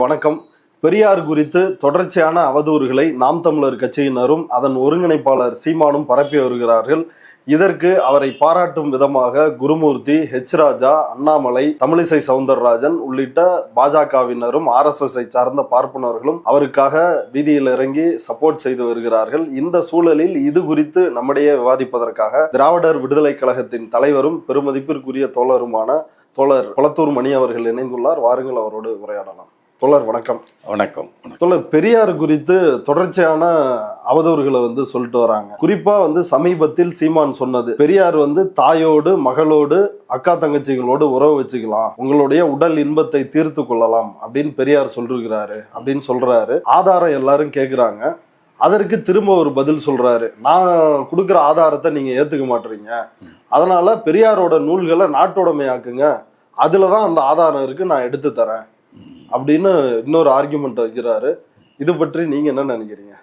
வணக்கம். பெரியார் குறித்து தொடர்ச்சியான அவதூறுகளை நாம் தமிழர் கட்சியினரும் அதன் ஒருங்கிணைப்பாளர் சீமானும் பரப்பி வருகிறார்கள். இதற்கு அவரை பாராட்டும் விதமாக குருமூர்த்தி, ஹெச் ராஜா, அண்ணாமலை, தமிழிசை சவுந்தரராஜன் உள்ளிட்ட பாஜகவினரும் RSS சார்ந்த பார்ப்பனர்களும் அவருக்காக வீதியில் இறங்கி சப்போர்ட் செய்து வருகிறார்கள். இந்த சூழலில் இது குறித்து நம்மிடையே விவாதிப்பதற்காக திராவிடர் விடுதலை கழகத்தின் தலைவரும் பெருமதிப்பிற்குரிய தோழருமான தோழர் கொளத்தூர் மணி அவர்கள் இணைந்துள்ளார். வாருங்கள், அவரோடு உரையாடலாம். தோழர் வணக்கம். வணக்கம். தோழர், பெரியார் குறித்து தொடர்ச்சியான அவதூறுகளை சொல்லிட்டு வராங்க. குறிப்பா சமீபத்தில் சீமான் சொன்னது, பெரியார் தாயோடு, மகளோடு, அக்கா தங்கச்சிகளோடு உறவு வச்சுக்கலாம், உங்களுடைய உடல் இன்பத்தை தீர்த்து கொள்ளலாம் அப்படின்னு பெரியார் சொல்றாரு அப்படின்னு சொல்றாரு. ஆதாரம் எல்லாரும் கேட்குறாங்க. அதற்கு திரும்ப ஒரு பதில் சொல்றாரு, நான் கொடுக்குற ஆதாரத்தை நீங்க ஏத்துக்க மாட்டீங்க, அதனால பெரியாரோட நூல்களை நாட்டோடமையாக்குங்க, அதுலதான் அந்த ஆதாரம் இருக்கு, நான் எடுத்து தரேன் அப்படின்னு இன்னொரு ஆர்குமெண்ட் வைக்கிறாரு. இது பற்றி நீங்க என்ன நினைக்கிறீங்க?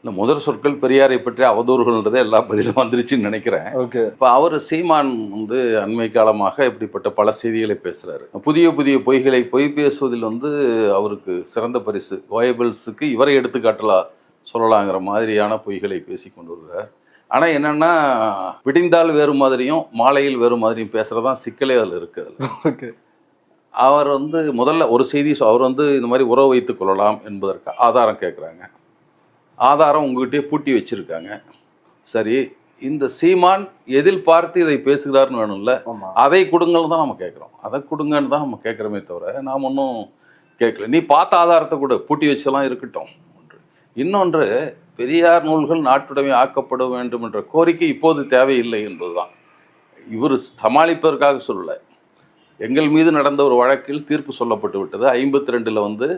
இந்த முதல் சொற்கள் பெரியாரை பற்றி அவதூறுகள்ன்றதே எல்லா பதிலும் வந்துருச்சுன்னு நினைக்கிறேன். இப்போ அவர் சீமான் அண்மை காலமாக இப்படிப்பட்ட பல செய்திகளை பேசுறாரு. புதிய புதிய பொய் பேசுவதில் அவருக்கு சிறந்த பரிசு. கோயபிள்ஸுக்கு இவரை எடுத்துக்காட்டலாம் சொல்லலாங்கிற மாதிரியான பொய்களை பேசி கொண்டு வருகிறார். ஆனால் என்னன்னா, விடிந்தால் வேறு மாதிரியும் மாலையில் வேறு மாதிரியும் பேசுறதான் சிக்கலே அதில் இருக்குது. அவர் முதல்ல ஒரு செய்தி, அவர் இந்த மாதிரி உறவு வைத்துக் கொள்ளலாம் என்பதற்கு ஆதாரம் கேட்குறாங்க. ஆதாரம் உங்ககிட்டயே பூட்டி வச்சிருக்காங்க. சரி, இந்த சீமான் எதில் பார்த்து இதை பேசுகிறார்னு வேணும்ல, அதை கொடுங்கன்னு தான் நம்ம கேட்குறோம். அதை கொடுங்கன்னு தான் நம்ம கேட்குறோமே தவிர நாம் ஒன்றும் கேட்கல. நீ பார்த்த ஆதாரத்தை கூட பூட்டி வச்செல்லாம் இருக்கட்டும். இன்னொன்று, பெரியார் நூல்கள் நாட்டுடைமை ஆக்கப்பட வேண்டும் என்ற கோரிக்கை இப்போது தேவையில்லை என்பதுதான். இவர் சமாளிப்பதற்காக சொல்லலை. எங்கள் மீது நடந்த ஒரு வழக்கில் தீர்ப்பு சொல்லப்பட்டு விட்டது. 52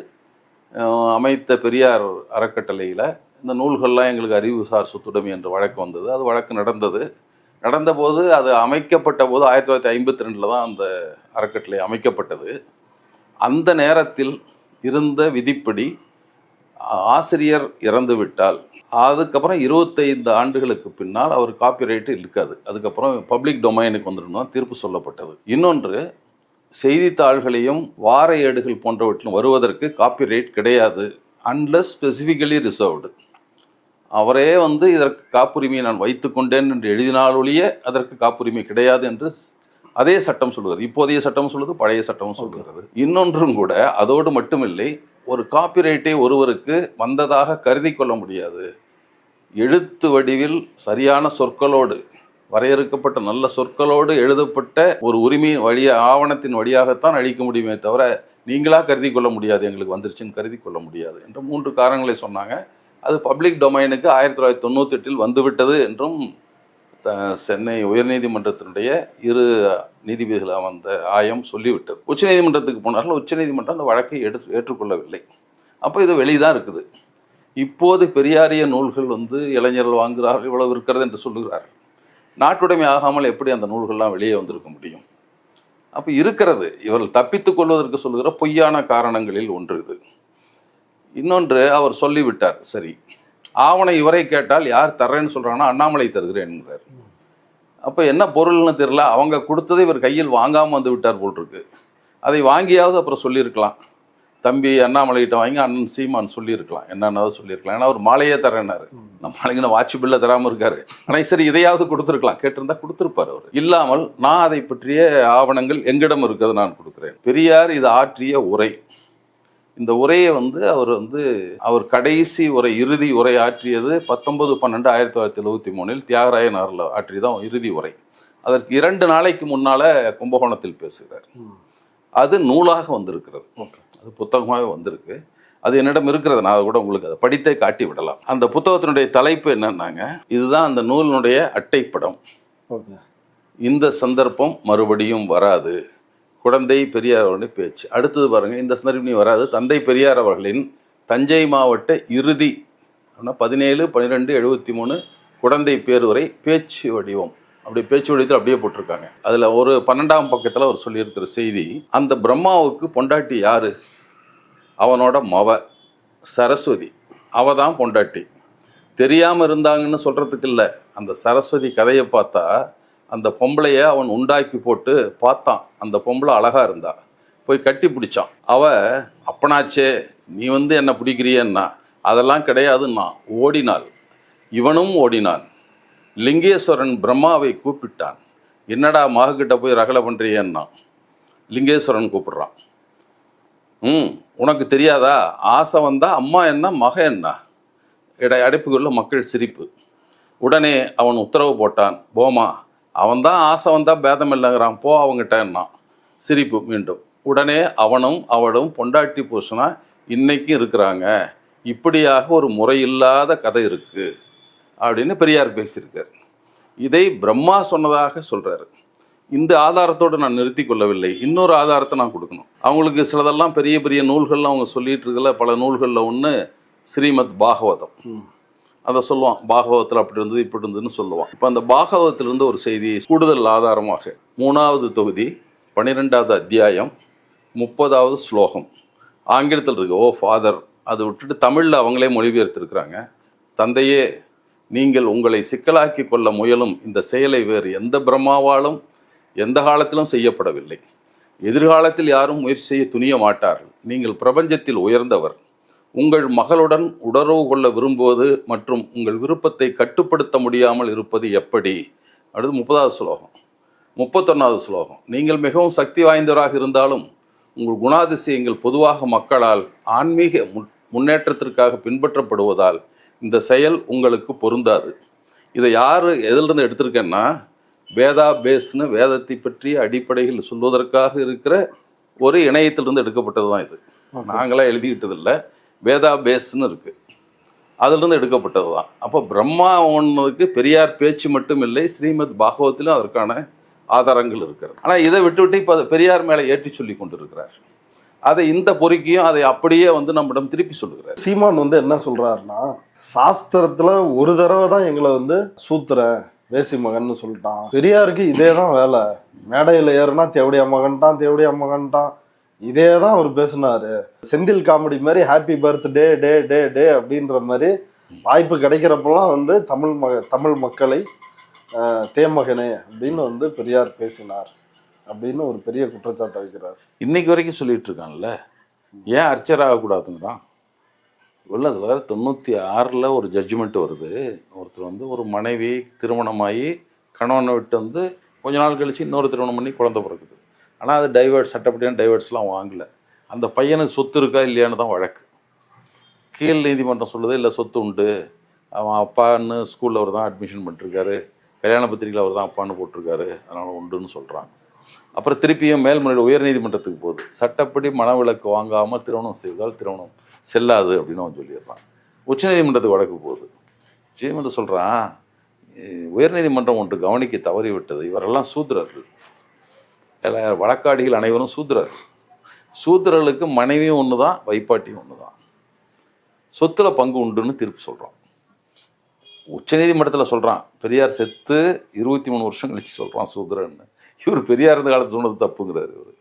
அமைத்த பெரியார் அறக்கட்டளையில் இந்த நூல்கள்லாம் எங்களுக்கு அறிவுசார் சொத்துடைமை என்ற வழக்கு வந்தது. அது வழக்கு நடந்தபோது அது அமைக்கப்பட்ட போது 1952 தான் அந்த அறக்கட்டளை அமைக்கப்பட்டது. அந்த நேரத்தில் இருந்த விதிப்படி ஆசிரியர் இறந்து விட்டால் அதுக்கப்புறம் 25 ஆண்டுகளுக்கு பின்னால் அவர் காப்பிரைட்டு இருக்காது. அதுக்கப்புறம் பப்ளிக் டொமைனுக்கு வந்துடணும் தீர்ப்பு சொல்லப்பட்டது. இன்னொன்று, செய்தித்தாள்களையும் வார ஏடுகள் போன்றவற்றிலும் வருவதற்கு காப்பிரைட் கிடையாது, அன்லஸ் ஸ்பெசிஃபிக்கலி ரிசர்வ்டு. அவரே இதற்கு காப்புரிமையை நான் வைத்துக்கொண்டேன் என்று எழுதினால் ஒழிய அதற்கு காப்புரிமை கிடையாது என்று அதே சட்டம் சொல்கிறது. இப்போதைய சட்டம் சொல்லுது, பழைய சட்டம் சொல்கிறது. இன்னொன்றும் கூட, அதோடு மட்டுமில்லை, ஒரு காப்பிரைட்டை ஒருவருக்கு வந்ததாக கருதி கொள்ள முடியாது. எழுத்து வடிவில் சரியான சொற்களோடு, வரையறுக்கப்பட்ட நல்ல சொற்களோடு எழுதப்பட்ட ஒரு உரிமையின் ஆவணத்தின் வழியாகத்தான் அழிக்க முடியுமே தவிர நீங்களா கருதி கொள்ள முடியாது, எங்களுக்கு வந்துருச்சுன்னு கருதி கொள்ள முடியாது என்ற 3 காரணங்களை சொன்னாங்க. அது பப்ளிக் டொமைனுக்கு 1998 வந்துவிட்டது என்றும் சென்னை உயர்நீதிமன்றத்தினுடைய 2 நீதிபதிகள் வந்த ஆயம் சொல்லிவிட்டது. உச்சநீதிமன்றத்துக்கு போனார்கள். உச்சநீதிமன்றம் அந்த வழக்கை ஏற்றுக்கொள்ளவில்லை. அப்போ இது வெளிதான் இருக்குது. இப்போது பெரியாரிய நூல்கள் இளைஞர்கள் வாங்குகிறார்கள், இவ்வளவு இருக்கிறது என்று சொல்லுகிறார்கள். நாட்டுடைமை ஆகாமல் எப்படி அந்த நூல்கள்லாம் வெளியே வந்திருக்க முடியும்? அப்போ இருக்கிறது. இவர்கள் தப்பித்துக் கொள்வதற்கு சொல்லுகிற பொய்யான காரணங்களில் ஒன்று இது. இன்னொன்று, அவர் சொல்லிவிட்டார். சரி, ஆவணை இவரை கேட்டால் யார் தர்றேன்னு சொல்கிறாங்கன்னா அண்ணாமலை தருகிறேன்ங்கிறார். அப்போ என்ன பொருள்னு தெரியல. அவங்க கொடுத்ததை இவர் கையில் வாங்காமல் வந்து விட்டார் போல் இருக்கு. அதை வாங்கியாவது அப்புறம் சொல்லியிருக்கலாம். தம்பி அண்ணாமலைகிட்ட வாங்கி அண்ணன் சீமான் சொல்லியிருக்கலாம், என்னன்னாவது சொல்லியிருக்கலாம். ஏன்னா அவர் மாலையே தரேன்னாரு. நம்ம மாலைக்கு வாட்ச் பில்லை தராமல் இருக்காரு. ஆனால் சரி, இதையாவது கொடுத்துருக்கலாம். கேட்டிருந்தா கொடுத்துருப்பார் அவர். இல்லாமல் நான் அதை பற்றிய ஆவணங்கள் எங்கிடம் இருக்கிறது, நான் கொடுக்குறேன். பெரியார் இது ஆற்றிய உரை. இந்த உரையை அவர் கடைசி உரை, இறுதி உரை ஆற்றியது 19/12/1973 தியாகராய நகரில் ஆற்றியதான் இறுதி உரை. அதற்கு 2 நாளைக்கு முன்னால கும்பகோணத்தில் பேசுகிறார். அது நூலாக வந்திருக்கிறது. அது புத்தகமாகவே வந்திருக்கு. அது என்னிடம் இருக்கிறது. நான் அதை கூட உங்களுக்கு அதை படித்தே காட்டி விடலாம். அந்த புத்தகத்தினுடைய தலைப்பு என்னன்னாங்க, இதுதான் அந்த நூலினுடைய அட்டைப்படம். இந்த சந்தர்ப்பம் மறுபடியும் வராது, குழந்தை பெரியார் அவர்களுடைய பேச்சு. அடுத்தது பாருங்க, இந்த சந்தர்ப்பம் வராது, தந்தை பெரியார் அவர்களின் தஞ்சை மாவட்ட இறுதி 17/12/73 குழந்தை பேருரை பேச்சு வடிவம். அப்படி பேச்சு வடிவத்தில் அப்படியே போட்டிருக்காங்க. அதில் ஒரு 12ஆம் பக்கத்தில் அவர் சொல்லியிருக்கிற செய்தி, அந்த பிரம்மாவுக்கு பொண்டாட்டி யாரு? அவனோட மவ சரஸ்வதி. அவ தான் பொண்டாட்டி. தெரியாமல் இருந்தாங்கன்னு சொல்கிறதுக்கு இல்லை. அந்த சரஸ்வதி கதையை பார்த்தா அந்த பொம்பளையை அவன் உண்டாக்கி போட்டு பார்த்தான். அந்த பொம்பளை அழகாக இருந்தா. போய் கட்டி பிடிச்சான். அவ அப்பனாச்சே நீ வந்து என்ன பிடிக்கிறியன்னா அதெல்லாம் கிடையாதுன்னா ஓடினாள். இவனும் ஓடினான். லிங்கேஸ்வரன் பிரம்மாவை கூப்பிட்டான். என்னடா மகக்கிட்ட போய் ரகலை பண்ணுறியன்னா லிங்கேஸ்வரன் கூப்பிடுறான். உனக்கு தெரியாதா, ஆசை வந்தா அம்மா என்ன மக என்ன? அடைப்புக்குள்ள மக்கள் சிரிப்பு. உடனே அவன் உத்தரவு போட்டான், போமா அவன்தான் ஆசை வந்தா பேதம் இல்லைங்கிறான், போ அவங்கிட்ட என்ன. சிரிப்பு மீண்டும். உடனே அவனும் அவளும் பொண்டாட்டி புருஷனா இன்னைக்கும் இருக்கிறாங்க. இப்படியாக ஒரு முறையில்லாத கதை இருக்கு அப்படின்னு பெரியார் பேசியிருக்கார். இதை பிரம்மா சொன்னதாக சொல்றாரு. இந்த ஆதாரத்தோடு நான் நிறுத்தி கொள்ளவில்லை, இன்னொரு ஆதாரத்தை நான் கொடுக்கணும். அவங்களுக்கு சிலதெல்லாம் பெரிய பெரிய நூல்கள்லாம் அவங்க சொல்லிட்டு இருக்கல. பல நூல்களில் ஒன்று ஸ்ரீமத் பாகவதம். அதை சொல்லுவான், பாகவதத்தில் அப்படி இருந்தது இப்படி இருந்ததுன்னு சொல்லுவான். இப்போ அந்த பாகவதத்திலிருந்து ஒரு செய்தியை கூடுதல் ஆதாரமாக 3வது தொகுதி 12வது அத்தியாயம் 30வது ஸ்லோகம் ஆங்கிலத்தில் இருக்கு, ஓ ஃபாதர். அதை விட்டுட்டு தமிழில் அவங்களே மொழிபெயர்த்திருக்கிறாங்க. தந்தையே, நீங்கள் உங்களை சிக்கலாக்கி கொள்ள முயலும் இந்த செயலை வேறு எந்த பிரம்மாவாலும் எந்த காலத்திலும் செய்யப்படவில்லை. எதிர்காலத்தில் யாரும் முயற்சி செய்ய துணிய மாட்டார்கள். நீங்கள் பிரபஞ்சத்தில் உயர்ந்தவர். உங்கள் மகளுடன் உடலுறவு கொள்ள விரும்புவது மற்றும் உங்கள் விருப்பத்தை கட்டுப்படுத்த முடியாமல் இருப்பது எப்படி? அடுத்து 30வது ஸ்லோகம். 31வது ஸ்லோகம். நீங்கள் மிகவும் சக்தி வாய்ந்தவராக இருந்தாலும் உங்கள் குணாதிசயங்கள் பொதுவாக மக்களால் ஆன்மீக முன்னேற்றத்திற்காக பின்பற்றப்படுவதால் இந்த செயல் உங்களுக்கு பொருந்தாது. இதை யார் எதிலிருந்து எடுத்திருக்கேன்னா, வேதா பேஸ்னு வேதத்தை பற்றிய அடிப்படையில் சொல்வதற்காக இருக்கிற ஒரு இணையத்திலிருந்து எடுக்கப்பட்டது தான் இது. நாங்களாம் எழுதிக்கிட்டதில்லை, வேதா பேஸ்ன்னு இருக்குது, அதிலிருந்து எடுக்கப்பட்டது தான். அப்போ பிரம்மா ஒன்றுக்கு பெரியார் பேச்சு மட்டும் இல்லை, ஸ்ரீமத் பாகவத்திலும் அதற்கான ஆதாரங்கள் இருக்கிறது. ஆனால் இதை விட்டு இப்போ பெரியார் மேலே ஏற்றி சொல்லி கொண்டிருக்கிறார். அதை இந்த பொறுக்கியும் அதை அப்படியே வந்து நம்மிடம் திருப்பி சொல்லுகிறார். சீமான் வந்து என்ன சொல்றாருன்னா, சாஸ்திரத்துல ஒரு தடவை தான் எங்களை வந்து சூத்திர வேசி மகன்னு சொல்லிட்டான். பெரியாருக்கு இதே தான் வேலை. மேடையில் ஏறுனா தேவடியா மகன்ட்டான், தேவடியா மகன்ட்டான், இதே தான் அவர் பேசினாரு. செந்தில் காமெடி மாதிரி ஹாப்பி பர்த்டே டே டே டே அப்படின்ற மாதிரி வாய்ப்பு கிடைக்கிறப்பெல்லாம் வந்து தமிழ் மக்களை தேமகனே அப்படின்னு வந்து பெரியார் பேசினார் அப்படின்னு ஒரு பெரிய குற்றச்சாட்டை வைக்கிறார். இன்னைக்கு வரைக்கும் சொல்லிட்டு இருக்கான்ல, ஏன் அர்ச்சர் ஆகக்கூடாதுங்கிறான். இல்லை, அதில் 96 ஒரு ஜட்ஜ்மெண்ட் வருது. ஒருத்தர் வந்து ஒரு மனைவி திருமணமாகி கணவனை விட்டு வந்து கொஞ்ச நாள் கழித்து இன்னொரு திருமணம் பண்ணி குழந்தை பிறக்குது. ஆனால் அது டைவர்ஸ், சட்டப்படியான டைவர்ஸ்லாம் வாங்கலை. அந்த பையனுக்கு சொத்து இருக்கா இல்லையான்னு தான் வழக்கு. கீழ் நீதிமன்றம் சொல்லுது, இல்லை சொத்து உண்டு, அவன் அப்பான்னு ஸ்கூலில் அவர் தான் அட்மிஷன் பண்ணிருக்காரு, கல்யாண பத்திரிகையில் அவர் தான் அப்பான்னு போட்டிருக்காரு, அதனால் உண்டுன்னு சொல்கிறாங்க. அப்புறம் திருப்பியும் மேல்முறையீடு உயர்நீதிமன்றத்துக்கு போகுது. சட்டப்படி மனவிலக்கு வாங்காமல் திருமணம் செய்தால் திருமணம் செல்லாது அப்படின்னு அவன் சொல்லியிருப்பான். உச்சநீதிமன்றத்துக்கு வழக்கு போகுது. உச்சநீதிமன்றம் சொல்கிறான், உயர்நீதிமன்றம் ஒன்று கவனிக்க தவறி விட்டது, இவரெல்லாம் சூத்திரர்கள், எல்லா வழக்காடிகள் அனைவரும் சூத்திரர்கள். சூத்திரர்களுக்கு மனைவியும் ஒன்று தான், வைப்பாட்டியும் ஒன்று தான், சொத்துல பங்கு உண்டுன்னு தீர்ப்பு சொல்கிறான். உச்சநீதிமன்றத்தில் சொல்கிறான், பெரியார் செத்து 23 வருஷம் கழிச்சு சொல்கிறான் சூத்திரன்னு. இவர் பெரியார் இருந்த காலத்து சொன்னது தப்புங்கிறார். இவர்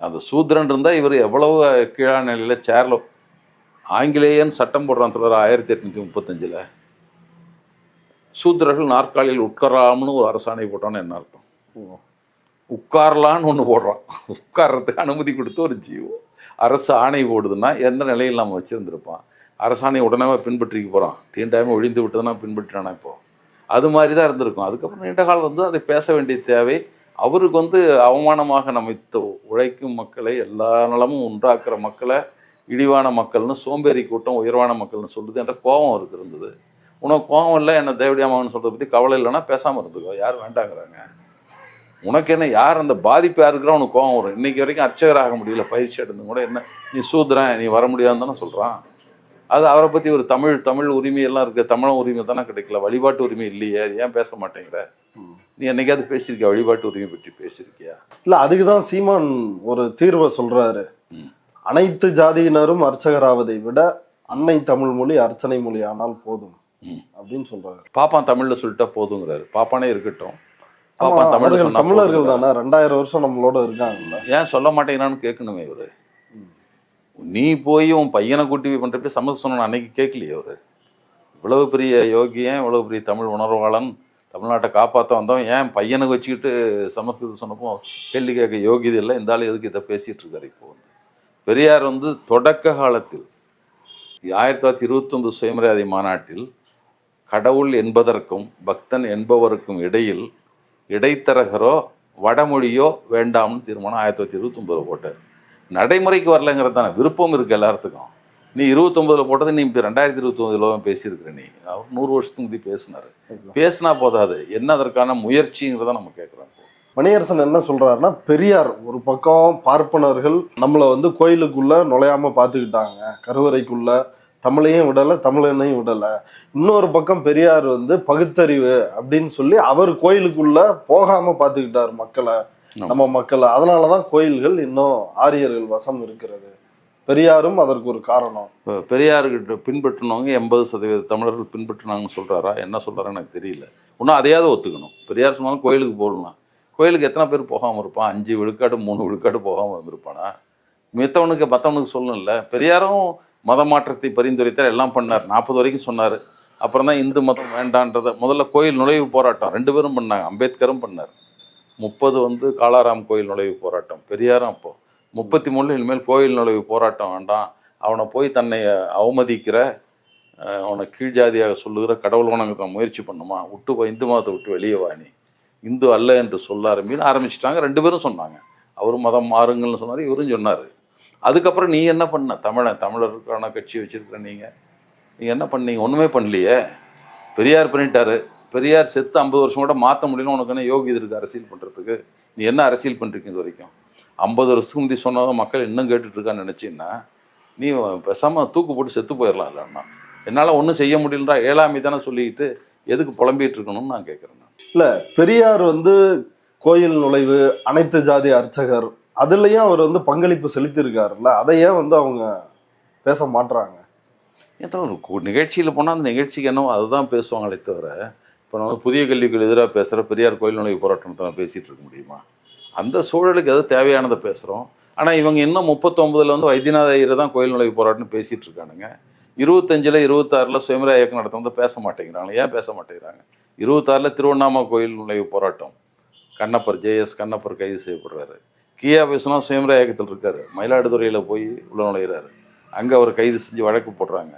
அந்த சூத்திரன் இருந்தால் இவர் எவ்வளவு கீழான நிலையில் சேரில் ஆங்கிலேயன் சட்டம் போடுறான் சொல்கிற 1835. சூத்திரர்கள் நாற்காலியில் உட்காரலாம்னு ஒரு அரசாணை போட்டான்னு என்ன அர்த்தம்? உட்காரலான்னு ஒன்று போடுறான். உட்கார்றதுக்கு அனுமதி கொடுத்து ஒரு ஜீவம் அரசு ஆணை போடுதுன்னா எந்த நிலையில் நம்ம வச்சுருந்துருப்பான்? அரசாணை உடனே பின்பற்றிக்க போகிறான், தீண்டாமல் ஒழிந்து விட்டதுன்னா பின்பற்றினானா இப்போ? அது மாதிரி தான் இருந்திருக்கும். அதுக்கப்புறம் நீண்ட காலம் வந்து அதை பேச வேண்டிய தேவை. அவருக்கு வந்து அவமானமாக நம்ம உழைக்கும் மக்களை, எல்லா நலமும் உண்டாக்குற மக்களை இழிவான மக்கள்னு, சோம்பேறி கூட்டம் உயர்வான மக்கள்னு சொல்லுது என்ற கோபம் அவருக்கு இருந்தது. உனக்கு கோபம் இல்லை, என்ன தேவடியாமன்னு சொல்கிறத பற்றி கவலை இல்லைன்னா பேசாமல் இருந்துக்கோ, யார் வேண்டாங்கிறாங்க. உனக்கு என்ன, யார் அந்த பாதிப்பு யாருக்குறா உனக்கு கோபம் வரும்? இன்றைக்கி வரைக்கும் அர்ச்சகராக முடியல, பயிற்சி எடுத்து கூட என்ன நீ சூத்திரன், நீ வர முடியாதுன்னு தானே சொல்கிறான். அது அவரை பற்றி ஒரு தமிழ் உரிமையெல்லாம் இருக்குது, தமிழ் உரிமை தானே கிடைக்கல, வழிபாட்டு உரிமை இல்லையே, அது ஏன் பேச மாட்டேங்கிற? நீ என்னைக்காவது பேசியிருக்கியா வழிபாட்டு உரிமை பற்றி பேசியிருக்கியா? இல்லை, அதுக்கு தான் சீமான் ஒரு தீர்வை சொல்கிறாரு. அனைத்து ஜாதியினரும் அர்ச்சகராவதை விட அன்னை தமிழ் மொழி அர்ச்சனை மொழி ஆனால் போதும் அப்படின்னு சொல்றாரு. பாப்பான் தமிழ்ல சொல்லிட்டா போதுங்கிறாரு. பாப்பானே இருக்கட்டும், பாப்பான் தமிழ்ல சொன்னா தமிழர்கள் தானே 2000 வருஷம் நம்மளோட இருக்காங்கல்ல, ஏன் சொல்ல மாட்டேங்கிறான்னு கேட்கணுமே இவரு. நீ போய் உன் பையனை கூட்டி போய் பண்றப்ப சமஸ்த சொன்ன அன்னைக்கு கேட்கலையே அவரு. இவ்வளவு பெரிய யோகியன், இவ்வளவு பெரிய தமிழ் உணர்வாளன், தமிழ்நாட்டை காப்பாற்ற வந்தோம், ஏன் பையனுக்கு வச்சுக்கிட்டு சமஸ்கிருதம் சொன்னப்போ கேள்வி கேட்க யோகியது இல்லை, இந்த ஆள் எதுக்கு இதை பேசிகிட்டு இருக்காரு. இப்போ வந்து பெரியார் வந்து தொடக்க காலத்தில் 1929 சுயமரியாதை மாநாட்டில் கடவுள் என்பதற்கும் பக்தன் என்பவருக்கும் இடையில் இடைத்தரகரோ வடமொழியோ வேண்டாம்னு தீர்மானம் 1929 போட்டார். நடைமுறைக்கு வரலங்கிறது தானே, விருப்பம் இருக்குது எல்லாத்துக்கும். நீ 29 போட்டது நீ இப்போ 2029 பேசியிருக்கிற. நீ அவர் 100 வருஷத்துக்கு முந்தி பேசினா போதாது, என்ன அதற்கான முயற்சிங்கிறத நம்ம கேட்குறோம். மணியரசன் என்ன சொல்றாருன்னா, பெரியார் ஒரு பக்கம் பார்ப்பனர்கள் நம்மளை வந்து கோயிலுக்குள்ள நுழையாம பார்த்துக்கிட்டாங்க, கருவறைக்குள்ள தமிழையும் விடலை தமிழனையும் விடலை. இன்னொரு பக்கம் பெரியார் வந்து பகுத்தறிவு அப்படின்னு சொல்லி அவர் கோயிலுக்குள்ள போகாம பார்த்துக்கிட்டார் மக்களை, நம்ம மக்களை. அதனாலதான் கோயில்கள் இன்னும் ஆரியர்கள் வசம் இருக்கிறது. பெரியாரும் அதற்கு ஒரு காரணம். இப்போ பெரியார்கிட்ட பின்பற்றினவங்க 80% தமிழர்கள் பின்பற்றினாங்கன்னு சொல்கிறாரா, என்ன சொல்கிறாரு எனக்கு தெரியல. இன்னும் அதையாவது ஒத்துக்கணும். பெரியார் சொன்னாலும் கோயிலுக்கு போடலாம். கோயிலுக்கு எத்தனை பேர் போகாமல் இருப்பான்? 5 விழுக்காடு 3 விழுக்காடு போகாமல் இருந்திருப்பானா? மற்றவனுக்கு சொல்லணும்ல. பெரியாரும் மத மாற்றத்தை பரிந்துரைத்தார், எல்லாம் பண்ணார். 40 வரைக்கும் சொன்னார். அப்புறம் தான் இந்து மதம் வேண்டான்றதை முதல்ல கோயில் நுழைவு போராட்டம் 2 பேரும் பண்ணாங்க. அம்பேத்கரும் பண்ணார். 30 வந்து காலாராம் கோயில் நுழைவு போராட்டம், பெரியாரும் அப்போ 33 இனிமேல் கோயில் நுழைவு போராட்டம் வேண்டாம், அவனை போய் தன்னை அவமதிக்கிற, அவனை கீழ் ஜாதியாக சொல்லுகிற கடவுள் உனக்கு முயற்சி பண்ணுமா, விட்டு இந்து மதத்தை விட்டு வெளியே வாணி, இந்து அல்ல என்று சொல்ல ஆரம்பிச்சிட்டாங்க. 2 பேரும் சொன்னாங்க. அவரும் மதம் மாறுங்கள்னு சொன்னார், இவரும் சொன்னார். அதுக்கப்புறம் நீ என்ன பண்ண? தமிழருக்கான கட்சி வச்சிருக்கிற நீங்கள் என்ன பண்ணீங்க? ஒன்றுமே பண்ணலையே. பெரியார் பண்ணிட்டாரு. பெரியார் செத்து 50 வருஷம் கூட மாற்ற முடியல. உனக்கு என்ன யோகியது இருக்குது அரசியல் பண்ணுறதுக்கு? நீ என்ன அரசியல் பண்ணுறீங்க இது வரைக்கும்? 50 வருஷத்துக்கு முந்தி சொன்னதும் மக்கள் இன்னும் கேட்டுட்ருக்கான்னு நினச்சின்னா நீ பேசாமல் தூக்கு போட்டு செத்து போயிடலாம். இல்லைன்னா என்னால் ஒன்றும் செய்ய முடியலன்றா ஏழாமி தானே சொல்லிக்கிட்டு எதுக்கு புலம்பிகிட்டு இருக்கணும்னு நான் கேட்குறேன். இல்லை, பெரியார் வந்து கோயில் நுழைவு, அனைத்து ஜாதி அர்ச்சகர், அதுலேயும் அவர் வந்து பங்களிப்பு செலுத்தியிருக்காருல்ல, அதை ஏன் வந்து அவங்க பேச மாட்டுறாங்க? ஏன் ஒரு நிகழ்ச்சியில் போனால் அந்த நிகழ்ச்சிக்கு என்னவோ அதுதான் பேசுவாங்களே தவிர, இப்போ நம்ம புதிய கல்விக்கு எதிராக பேசுகிற பெரியார் கோயில் நுழைவு போராட்டத்தை தான் பேசிகிட்டு இருக்க முடியுமா? அந்த சூழலுக்கு எது தேவையானதை பேசுகிறோம். ஆனால் இவங்க இன்னும் 39 வந்து வைத்தியநாத ஐயர் தான் கோயில் நுழைவு போராட்டம்னு பேசிகிட்டு இருக்கானுங்க. 25 26 சுயமரியாதை இயக்கம் நடத்தும் பேச மாட்டேங்கிறாங்க. ஏன் பேச மாட்டேங்கிறாங்க? 26 திருவண்ணாமலை கோயில் நுழைவு போராட்டம், கண்ணப்பர் கண்ணப்பர் கைது செய்யப்படுறாரு. கியா பேசுனா சுயமரியாதை இயக்கத்தில் இருக்கார். மயிலாடுதுறையில் போய் உள்ள நுழைகிறாரு. அங்கே அவர் கைது செஞ்சு வழக்கு போடுறாங்க.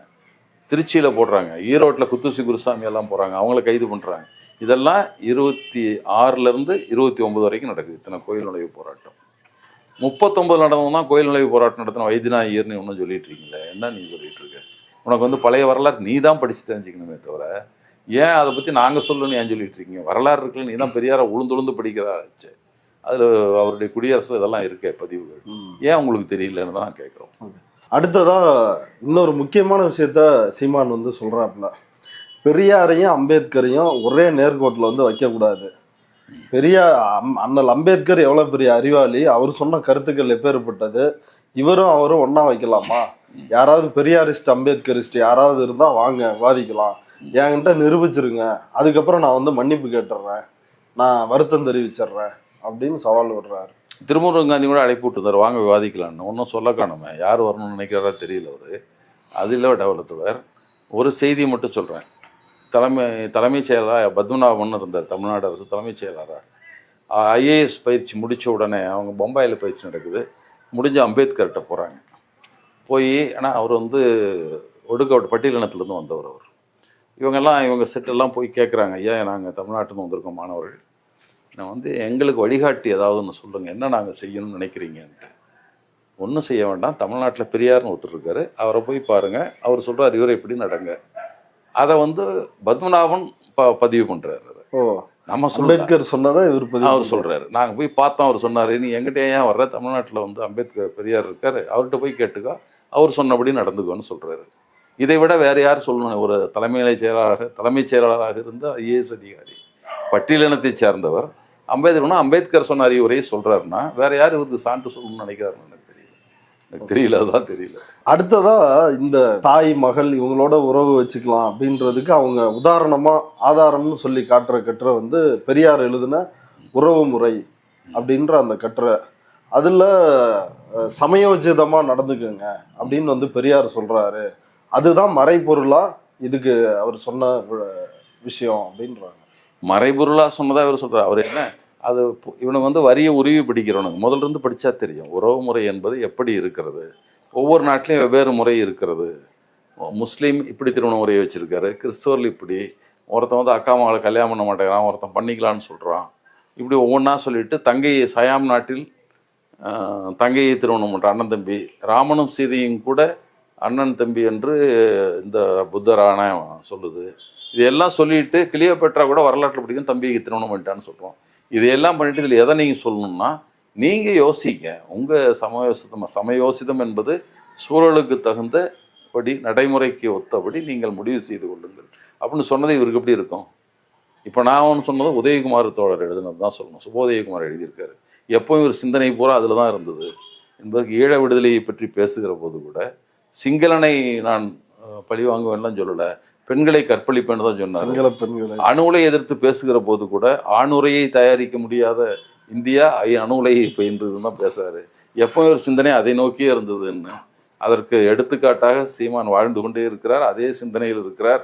திருச்சியில் போடுறாங்க. ஈரோட்டில் குத்துசி குருசாமி எல்லாம் போகிறாங்க, அவங்கள கைது பண்ணுறாங்க. இதெல்லாம் 26 29 வரைக்கும் நடக்குது. இத்தனை கோயில் நுழைவு போராட்டம். 39 நடந்தவங்க தான் கோயில் நுழைவு போராட்டம் நடத்தின வைத்தியநாத ஐயர்னு ஒன்றும் சொல்லிட்டு இருக்கீங்களே, என்ன நீ சொல்லிட்டு இருக்க? உனக்கு வந்து பழைய வரலாறு நீ தான் படித்து தெரிஞ்சுக்கணுமே தவிர, ஏன் அதை பற்றி நாங்கள் சொல்லணும்னு ஏன் சொல்லிட்டு இருக்கீங்க? வரலாறு இருக்குல்ல, நீ தான் பெரியாரை உளுந்து படிக்கிறாச்சு. அதில் அவருடைய குடியரசு இதெல்லாம் இருக்கே பதிவுகள், ஏன் உங்களுக்கு தெரியலன்னு தான் கேட்குறோம். அடுத்ததா இன்னொரு முக்கியமான விஷயத்த சீமான் வந்து சொல்றாப்புல, பெரியாரையும் அம்பேத்கரையும் ஒரே நேர்கோட்டில் வந்து வைக்கக்கூடாது. அண்ணல் அம்பேத்கர் எவ்வளோ பெரிய அறிவாளி, அவர் சொன்ன கருத்துக்கள் எப்பேற்பட்டது, இவரும் அவரும் ஒன்றா வைக்கலாமா? யாராவது பெரியாரிஸ்ட் அம்பேத்கரிஸ்ட் யாராவது இருந்தால் வாங்க விவாதிக்கலாம், என்கிட்ட நிரூபிச்சிருங்க, அதுக்கப்புறம் நான் வந்து மன்னிப்பு கேட்டுடுறேன், நான் வருத்தம் தெரிவிச்சிடுறேன் அப்படின்னு சவால் விடுறாரு. திருமுருகன் காந்தி கூட அழைப்பு விட்டுருந்தார், வாங்க விவாதிக்கலான்னு. ஒன்றும் சொல்ல காணுமே, யார் வரணும்னு நினைக்கிறாரா தெரியல. அவர் அதில் டெவலத்துவர். ஒரு செய்தியை மட்டும் சொல்கிறேன். தலைமைச் செயலராக பத்மநாபன் இருந்தார், தமிழ்நாடு அரசு தலைமைச் செயலராக. ஐஏஎஸ் பயிற்சி முடித்த உடனே அவங்க பம்பாயில் பயிற்சி நடக்குது, முடிஞ்ச அம்பேத்கர்கிட்ட போகிறாங்க. போய் ஆனால் அவர் வந்து ஒடுக்கப்பட்ட பட்டியலினத்துலேருந்து வந்தவர். அவர் இவங்க செட்டெல்லாம் போய் கேட்குறாங்க, ஐயா நாங்கள் தமிழ்நாட்டில் வந்திருக்கோம் மாணவர்கள், நான் வந்து எங்களுக்கு வழிகாட்டி ஏதாவது ஒன்று சொல்லுங்கள், என்ன நாங்கள் செய்யணும்னு நினைக்கிறீங்கன்ட்டு. ஒன்றும் செய்ய வேண்டாம், தமிழ்நாட்டில் பெரியார்னு ஒருத்தர் இருக்கார், அவரை போய் பாருங்கள், அவர் சொல்கிறார் இவரை எப்படி நடங்க. அதை வந்து பத்மநாபன் பதிவு பண்ணுறாரு. அதை நம்ம அம்பேத்கர் சொன்னதை அவர் சொல்கிறாரு. நாங்கள் போய் பார்த்தோம், அவர் சொன்னார், நீ எங்கிட்ட ஏன் வர்ற, தமிழ்நாட்டில் வந்து அம்பேத்கர் பெரியார் இருக்கார், அவர்கிட்ட போய் கேட்டுக்கோ, அவர் சொன்னபடி நடந்துக்கோன்னு சொல்கிறாரு. இதை விட வேறு யார் சொல்லணும்? ஒரு தலைமைச் செயலாளராக இருந்த ஐஏஎஸ் அதிகாரி, பட்டியலினத்தை சேர்ந்தவர், அம்பேத்கர் சொன்னார் இவரையே சொல்கிறாருன்னா வேறு யார் இவருக்கு சான்று சொல்லணும்னு நினைக்கிறாருன்னு எனக்கு தெரியல. அதுதான் தெரியல. அடுத்ததா இந்த தாய் மகள் இவங்களோட உறவு வச்சுக்கலாம் அப்படின்றதுக்கு அவங்க உதாரணமா ஆதாரம்னு சொல்லி காட்டுற கட்டுரை வந்து பெரியார் எழுதின உறவு முறை அப்படின்ற அந்த கட்டுரை. அதுல சமயோஜிதமா நடந்துக்குங்க அப்படின்னு வந்து பெரியார் சொல்றாரு. அதுதான் மறைபொருளா இதுக்கு அவர் சொன்ன விஷயம் அப்படின்றாங்க. மறைபொருளாக சொன்னதாக இவர் சொல்கிறார். அவர் என்ன அது இவனுக்கு வந்து வரியை உருவி பிடிக்கிறவனுக்கு முதல்ல இருந்து படித்தா தெரியும் உறவு முறை என்பது எப்படி இருக்கிறது. ஒவ்வொரு நாட்டிலையும் வெவ்வேறு முறை இருக்கிறது. முஸ்லீம் இப்படி திருமண முறையை வச்சுருக்காரு, கிறிஸ்தவர்கள் இப்படி, ஒருத்தன் வந்து அக்கா மகளை கல்யாணம் பண்ண மாட்டேங்கிறான், ஒருத்தன் பண்ணிக்கலான்னு சொல்கிறான். இப்படி ஒவ்வொன்றா சொல்லிட்டு தங்கையை சயாம் நாட்டில் தங்கையை திருமணம் பண்ணுற அண்ணன் தம்பி, ராமனும் சீதையும் கூட அண்ணன் தம்பி என்று இந்த புத்தரான சொல்லுது. இதையெல்லாம் சொல்லிட்டு கிளியோபேட்ரா கூட வரலாற்றில் பிடிக்கும் தம்பிக்கு திருமணம் பண்ணிட்டான்னு சொல்கிறோம். இதையெல்லாம் பண்ணிட்டு இதில் எதை நீங்கள் சொல்லணும்னா நீங்கள் யோசிங்க. உங்கள் சமயோசிதம் என்பது சூழலுக்கு தகுந்தபடி நடைமுறைக்கு ஒத்தபடி நீங்கள் முடிவு செய்து கொள்ளுங்கள் அப்படின்னு சொன்னது இவருக்கு எப்படி இருக்கும்? இப்போ நான் ஒன்று சொன்னது உதயகுமார் தோழர் எழுதுனது தான் சொல்லணும். சுபோதயகுமார் எழுதியிருக்காரு. எப்போவும் ஒரு சிந்தனை பூரா அதில் தான் இருந்தது என்பதற்கு ஈழ விடுதலையை பற்றி பேசுகிற போது கூட சிங்களனை நான் பழி வாங்குவேன்லாம் சொல்லலை, பெண்களை கற்பழிப்பேன்னு தான் சொன்னார். அணுலை எதிர்த்து பேசுகிற போது கூட ஆணுரையை தயாரிக்க முடியாத இந்தியா அணுலையை பயின்றதுன்னு தான் பேசுகிறாரு. எப்போவும் ஒரு சிந்தனை அதை நோக்கியே இருந்ததுன்னு அதற்கு எடுத்துக்காட்டாக சீமான் வாழ்ந்து கொண்டே இருக்கிறார். அதே சிந்தனையில் இருக்கிறார்.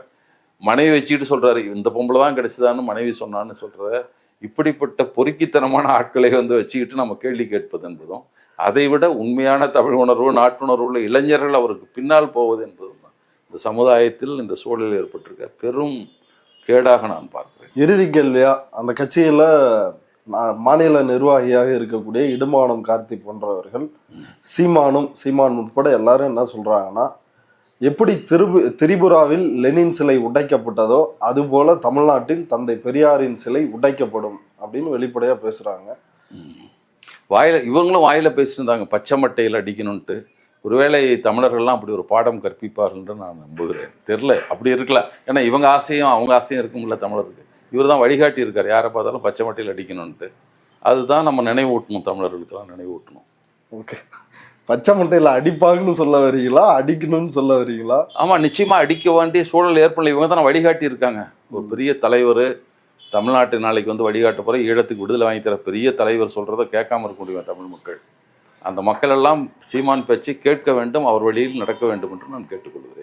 மனைவி வச்சுக்கிட்டு சொல்கிறாரு, இந்த பொம்பளை தான் கிடைச்சதான்னு மனைவி சொன்னான்னு சொல்கிற இப்படிப்பட்ட பொறுக்கித்தனமான ஆட்களை வந்து வச்சுக்கிட்டு நம்ம கேள்வி கேட்பது என்பதும், அதை விட உண்மையான தமிழ் உணர்வு நாட்டுணர்வு உள்ள இளைஞர்கள் அவருக்கு பின்னால் போவது என்பதும் தான் இந்த சமுதாயத்தில் இந்த சூழலில் ஏற்பட்டிருக்க பெரும் கேடாக நான் பார்க்கிறேன். இறுதி கேள்வியா, அந்த கட்சியில் மாநில நிர்வாகியாக இருக்கக்கூடிய இடுமானம் கார்த்தி போன்றவர்கள் சீமான் உட்பட எல்லாரும் என்ன சொல்றாங்கன்னா, எப்படி திரிபுராவில் லெனின் சிலை உடைக்கப்பட்டதோ அதுபோல தமிழ்நாட்டில் தந்தை பெரியாரின் சிலை உடைக்கப்படும் அப்படின்னு வெளிப்படையா பேசுறாங்க. இவங்களும் வாயில பேசியிருந்தாங்க பச்சை மட்டையில் அடிக்கணும்ட்டு. ஒருவேளை தமிழர்கள்லாம் அப்படி ஒரு பாடம் கற்பிப்பார்கள் என்று நான் நம்புகிறேன். தெரில, அப்படி இருக்கலாம். ஏன்னா இவங்க ஆசையும் அவங்க ஆசையும் இருக்கும்ல தமிழருக்கு. இவர் தான் வழிகாட்டி இருக்கார், யாரை பார்த்தாலும் பச்சை மட்டையில் அடிக்கணும்ட்டு. அதுதான் நம்ம நினைவூட்டணும், தமிழர்களுக்கெல்லாம் நினைவூட்டணும். ஓகே, பச்சை மட்டையில் அடிப்பாங்கன்னு சொல்ல வரீங்களா, அடிக்கணும்னு சொல்ல வரீங்களா? ஆமாம், நிச்சயமாக அடிக்க வேண்டிய சூழல் ஏற்படல. இவங்க தான் வழிகாட்டி இருக்காங்க. ஒரு பெரிய தலைவர் தமிழ்நாட்டு நாளைக்கு வந்து வழிகாட்ட போகிற ஈழத்துக்கு விடுதலை வாங்கி தர பெரிய தலைவர் சொல்கிறத கேட்காம இருக்க முடியும் தமிழ் மக்கள். அந்த மக்கள் எல்லாம் சீமான் பேச்சை கேட்க வேண்டும், அவர் வழியில் நடக்க வேண்டும் என்று நான் கேட்டுக்கொள்கிறேன்.